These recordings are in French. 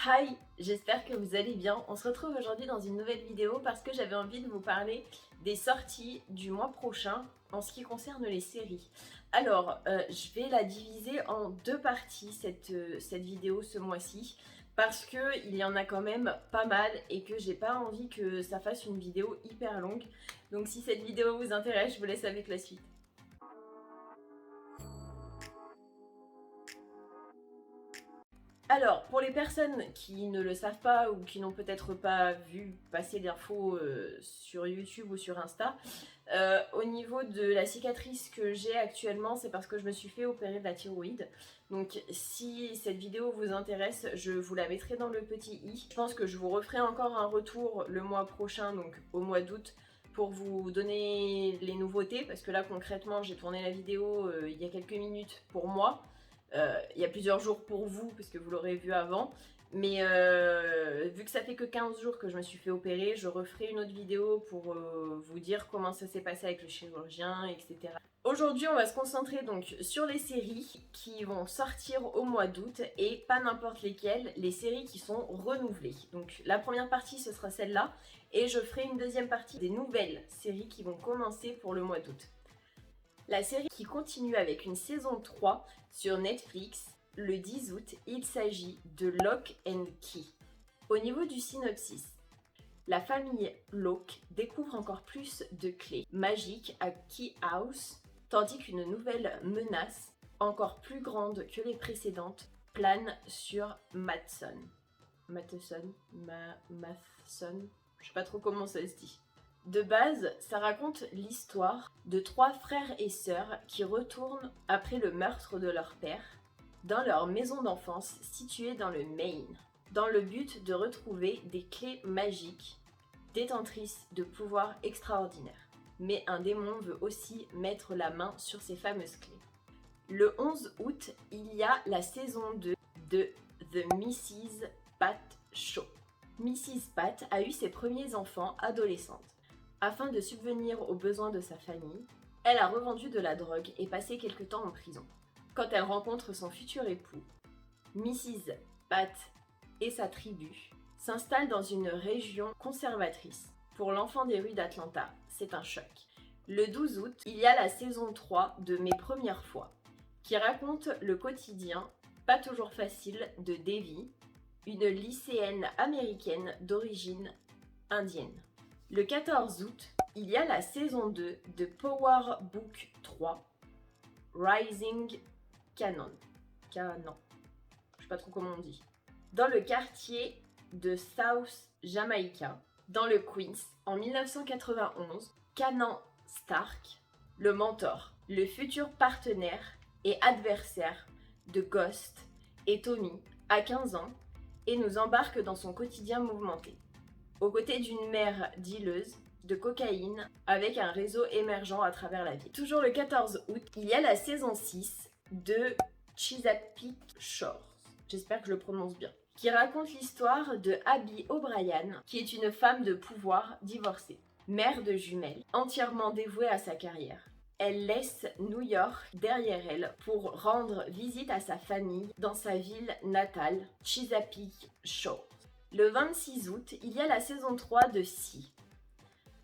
Hi, j'espère que vous allez bien. On se retrouve aujourd'hui dans une nouvelle vidéo parce que j'avais envie de vous parler des sorties du mois prochain en ce qui concerne les séries. Alors, je vais la diviser en deux parties cette vidéo ce mois-ci parce qu'il y en a quand même pas mal et que j'ai pas envie que ça fasse une vidéo hyper longue. Donc si cette vidéo vous intéresse, je vous laisse avec la suite. Alors, pour les personnes qui ne le savent pas ou qui n'ont peut-être pas vu passer l'info sur YouTube ou sur Insta, au niveau de la cicatrice que j'ai actuellement, c'est parce que je me suis fait opérer de la thyroïde. Donc si cette vidéo vous intéresse, je vous la mettrai dans le petit i. Je pense que je vous referai encore un retour le mois prochain, donc au mois d'août, pour vous donner les nouveautés, parce que là concrètement j'ai tourné la vidéo il y a quelques minutes pour moi. Il y a plusieurs jours pour vous, parce que vous l'aurez vu avant. Mais vu que ça fait que 15 jours que je me suis fait opérer, je referai une autre vidéo pour vous dire comment ça s'est passé avec le chirurgien, etc. Aujourd'hui, on va se concentrer donc sur les séries qui vont sortir au mois d'août et pas n'importe lesquelles, les séries qui sont renouvelées. Donc la première partie, ce sera celle-là et je ferai une deuxième partie des nouvelles séries qui vont commencer pour le mois d'août. La série qui continue avec une saison 3 sur Netflix le 10 août, il s'agit de Lock and Key. Au niveau du synopsis, la famille Locke découvre encore plus de clés magiques à Key House, tandis qu'une nouvelle menace, encore plus grande que les précédentes, plane sur Matheson. Matheson, je sais pas trop comment ça se dit. De base, ça raconte l'histoire de 3 frères et sœurs qui retournent après le meurtre de leur père dans leur maison d'enfance située dans le Maine, dans le but de retrouver des clés magiques détentrices de pouvoirs extraordinaires. Mais un démon veut aussi mettre la main sur ces fameuses clés. Le 11 août, il y a la saison 2 de The Mrs. Pat Show. Mrs. Pat a eu ses premiers enfants adolescentes. Afin de subvenir aux besoins de sa famille, elle a revendu de la drogue et passé quelque temps en prison. Quand elle rencontre son futur époux, Mrs. Pat et sa tribu s'installent dans une région conservatrice. Pour l'enfant des rues d'Atlanta, c'est un choc. Le 12 août, il y a la saison 3 de Mes premières fois, qui raconte le quotidien, pas toujours facile, de Devi, une lycéenne américaine d'origine indienne. Le 14 août, il y a la saison 2 de Power Book 3, Rising Canon. Je sais pas trop comment on dit. Dans le quartier de South Jamaica, dans le Queens, en 1991, Kanan Stark, le mentor, le futur partenaire et adversaire de Ghost et Tommy, a 15 ans et nous embarque dans son quotidien mouvementé. Aux côtés d'une mère dealeuse de cocaïne avec un réseau émergent à travers la ville. Toujours le 14 août, il y a la saison 6 de Chesapeake Shores, j'espère que je le prononce bien, qui raconte l'histoire de Abby O'Brien, qui est une femme de pouvoir divorcée, mère de jumelles, entièrement dévouée à sa carrière. Elle laisse New York derrière elle pour rendre visite à sa famille dans sa ville natale, Chesapeake Shores. Le 26 août, il y a la saison 3 de Si.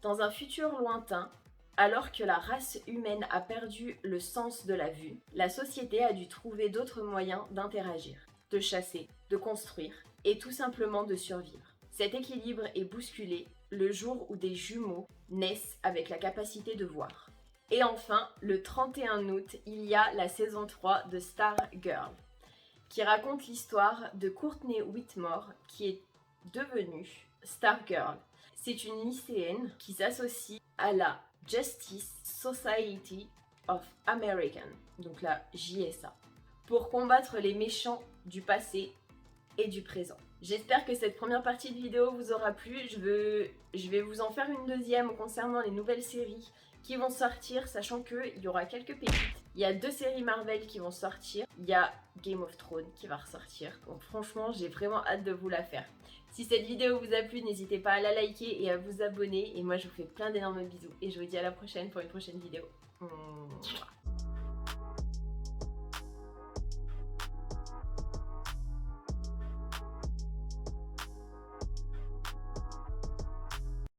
Dans un futur lointain, alors que la race humaine a perdu le sens de la vue, la société a dû trouver d'autres moyens d'interagir, de chasser, de construire et tout simplement de survivre. Cet équilibre est bousculé le jour où des jumeaux naissent avec la capacité de voir. Et enfin, le 31 août, il y a la saison 3 de Stargirl, qui raconte l'histoire de Courtney Whitmore, qui est devenue Stargirl. C'est une lycéenne qui s'associe à la Justice Society of America, donc la JSA, pour combattre les méchants du passé et du présent. J'espère que cette première partie de vidéo vous aura plu. Je vais vous en faire une deuxième concernant les nouvelles séries qui vont sortir, sachant qu'il y aura quelques pépites. Il y a 2 séries Marvel qui vont sortir. Il y a Game of Thrones qui va ressortir. Donc franchement, j'ai vraiment hâte de vous la faire. Si cette vidéo vous a plu, n'hésitez pas à la liker et à vous abonner. Et moi, je vous fais plein d'énormes bisous. Et je vous dis à la prochaine pour une prochaine vidéo. Mouah.